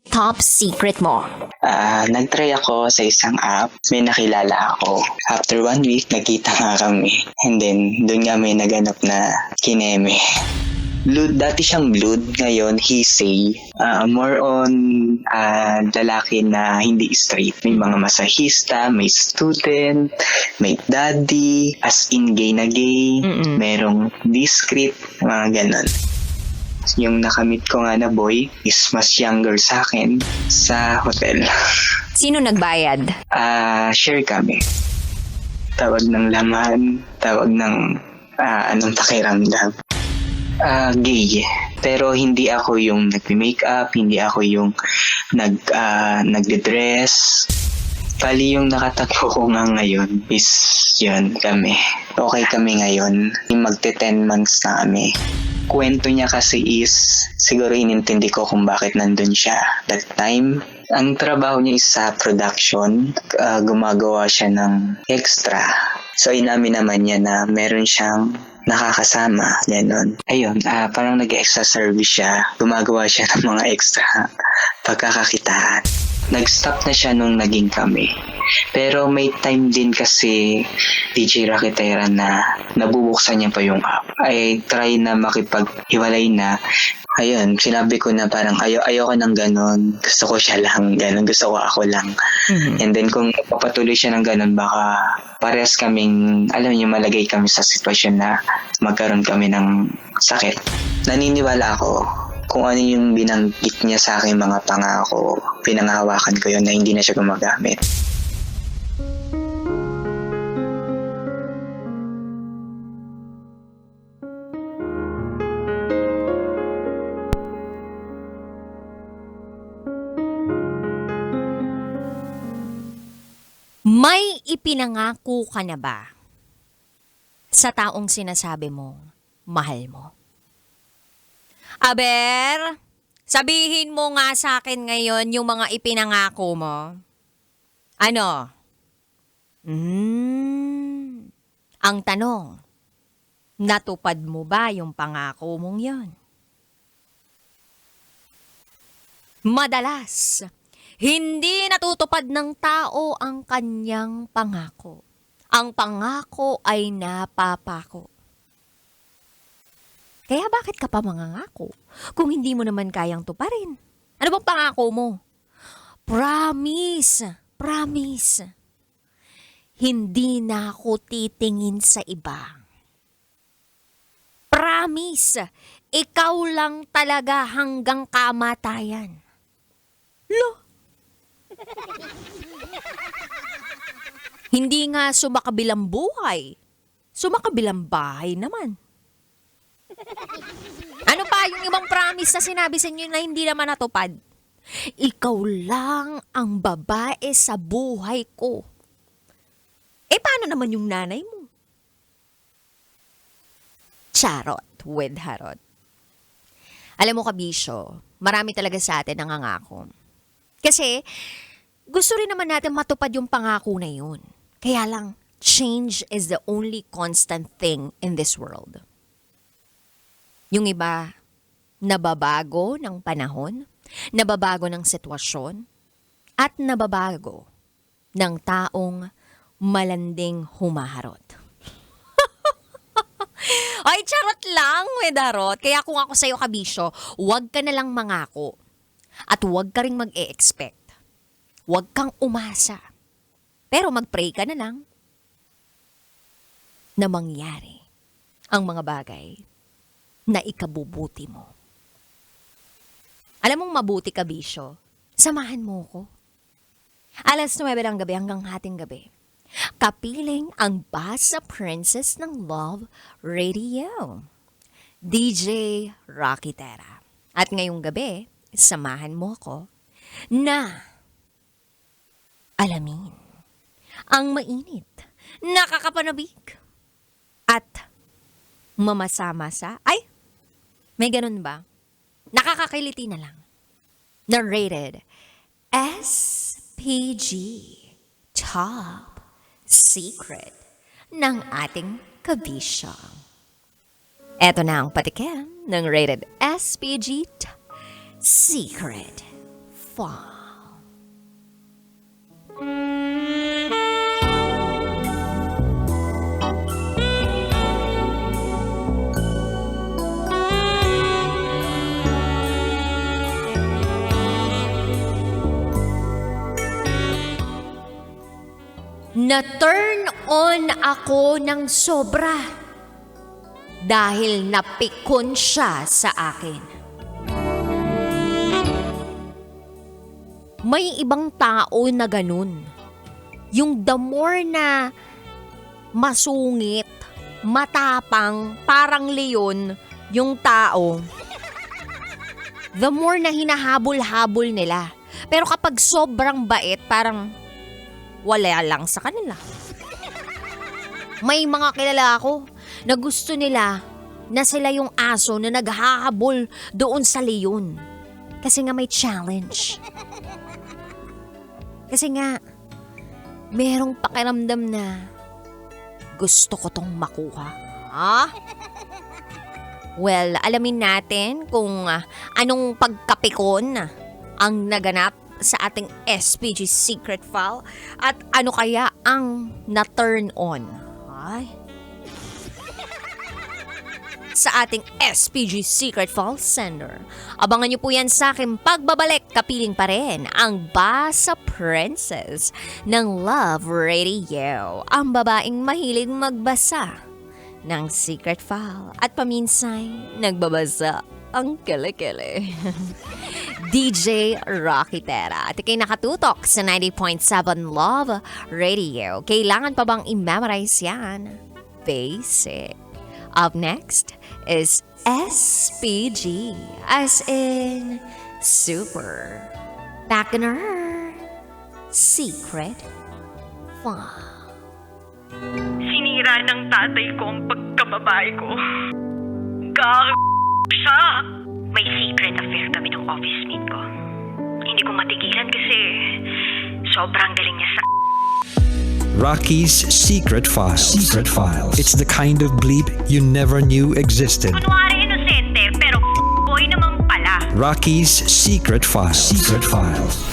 top secret mo? Nag-try ako sa isang app. May nakilala ako. After 1 week, nagkita nga kami. And then, doon nga may naganap na kineme. Dati siyang Blood, ngayon he say more on lalaki na hindi straight. May mga masahista, may student, may daddy, as in gay na gay, merong discreet, mga ganon. Yung nakamit ko nga na boy is mas younger sa akin sa hotel. Sino nagbayad? Share kami. Tawag ng laman, tawag ng anong pakiramdam. Gay. Pero hindi ako yung nag-makeup, hindi ako yung nagde-dress. Bali yung nakatagpo ko nga ngayon is yun kami. Okay kami ngayon. Magte 10 months na kami. Kwento niya kasi is siguro inintindi ko kung bakit nandun siya that time. Ang trabaho niya is sa production. Gumagawa siya ng extra. So inamin naman niya na meron siyang nakakasama, gano'n. Ayun, parang nag-extra service siya. Gumagawa siya ng mga extra pagkakakitaan. Nag-stop na siya nung naging kami. Pero may time din kasi DJ Rakitera na nabubuksan niya pa yung app. I try na makipaghiwalay na. Ayun, sinabi ko na parang ayoko ng ganon. Gusto ko siya lang, ganon. Gusto ko ako lang. And then kung papatuloy siya ng ganon, baka parehas kaming, alam niyo, malagay kami sa sitwasyon na magkaroon kami ng sakit. Naniniwala ako kung ano yung binanggit niya sa akin mga pangako, pinanghawakan ko yun na hindi na siya gumagamit. May ipinangako ka na ba sa taong sinasabi mo, mahal mo? Aber, sabihin mo nga sa akin ngayon yung mga ipinangako mo. Ano? Ang tanong, natupad mo ba yung pangako mong yon? Madalas, hindi natutupad ng tao ang kanyang pangako. Ang pangako ay napapako. Kaya bakit ka pa mangangako kung hindi mo naman kayang tuparin? Ano bang pangako mo? Promise, promise. Hindi na ako titingin sa iba. Promise, ikaw lang talaga hanggang kamatayan. Lo. Hindi nga sumakabilang buhay. Sumakabilang bahay naman. Ano pa yung ibang promise na sinabi sa inyo na hindi naman natupad? Ikaw lang ang babae sa buhay ko. Paano naman yung nanay mo? Charot with harot. Alam mo, kabisyo, marami talaga sa atin nangangako. Kasi gusto rin naman natin matupad yung pangako na yun. Kaya lang, change is the only constant thing in this world. Yung iba, nababago ng panahon, nababago ng sitwasyon, at nababago ng taong malanding humaharot. Ay, charot lang, Wedarot. Kaya kung ako sa'yo, kabisyo, huwag ka na lang mangako. At huwag ka rin mag-e-expect. Huwag kang umasa. Pero mag-pray ka na lang na mangyari ang mga bagay na ikabubuti mo. Alam mong mabuti, kabisyo, samahan mo ko. 9:00 ng gabi hanggang hating gabi. Kapiling ang Basa Princess ng Love Radio, DJ Rakitera. At ngayong gabi, samahan mo ko na alamin ang mainit, nakakapanabik, at mamasa-masa. Ay, may ganun ba? Nakakakiliti na lang. Narrated SPG Top Secret ng ating kabisyo. Eto na ang patikim ng rated SPG Secret File. Na-turn on ako ng sobra dahil napikon siya sa akin. May ibang tao na ganun. Yung the more na masungit, matapang, parang leon yung tao, the more na hinahabol-habol nila. Pero kapag sobrang bait, parang wala lang sa kanila. May mga kilala ako na gusto nila na sila yung aso na naghahabol doon sa leon. Kasi nga may challenge. Kasi nga, merong pakiramdam na gusto ko tong makuha. Ha? Well, alamin natin kung anong pagkapikon ang naganap sa ating SPG Secret File at ano kaya ang na-turn on. Ay. Sa ating SPG Secret File sender. Abangan niyo po yan sa aking pagbabalik. Kapiling pa rin ang Basa Princess ng Love Radio. Ang babaeng mahilig magbasa ng Secret File at paminsay nagbabasa ang kele-kele. DJ Rocky Tera. At ikay nakatutok sa 90.7 Love Radio. Kailangan pa bang i-memorize yan? Basic. Up next is SPG, as in Super Backner Secret File. Sinira ng tatay ko ang pagkababae ko. Siya! May secret affair kami ng office mate ko. Hindi ko matigilan kasi sobrang galing niya sa... Rocky's Secret Files. Secret Files. It's the kind of bleep you never knew existed. Kunwari inosente pero boy naman pala. Rocky's Secret Files. Secret Files.